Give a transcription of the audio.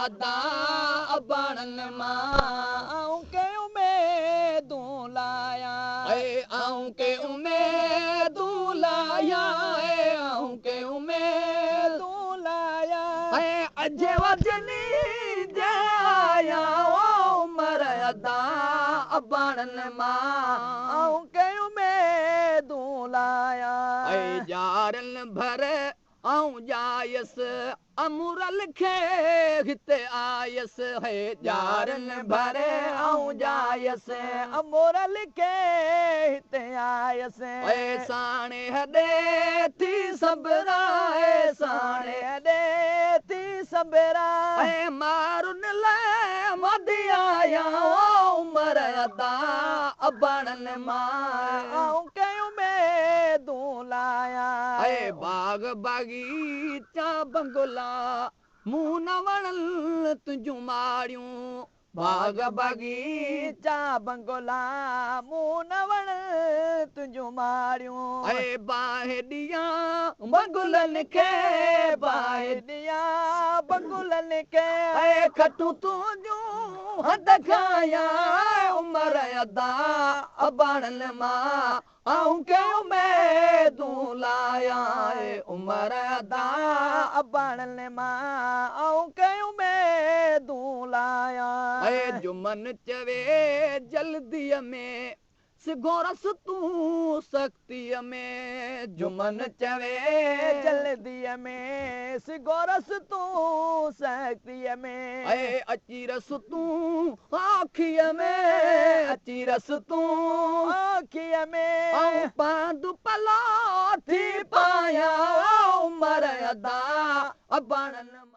अदा अबाणन मां के उमेदूं लाया के उमेदूं लाया के उमेदूं लाया अजे वजनी जे आया उमर अदा अबाणन मां के उमेदूं लाया जारन भर आऊं जायस अमुरल खे हिते आयस है जारन भरे आऊं जायस अमुरल खे हिते आयस साणे हॾे थी सबरा साणे हॾे थी सबरा मारुन लाइ मदी आया उमर अदा अबाणन मां कयूं उमेदूं लाया बाग बागीचा बंगला मूं न वणल तुंहिंजूं माड़ियूं बाग बागीचा बंगला मूं न वणल तुंहिंजूं माड़ियूं बाहि ॾियां बंगुलनि खे बाहि ॾियां बंगुलनि खे खटूं तुंहिंजूं हद खाया उमर अदा अबाणन मां के उमेदूं लाया उमर अदा अबाणन मां के उमेदूं लाया जुमन चवे जल्दीअ में सिगोरस तूं सख़्तीअ में जुमन चवे जल्दीअ में सिगोरस तूं सख़्तीअ में अची रस तूं आखीअ में अची रस तूं आखीअ में पांदु पला थी पाया उमर अदा अबाणन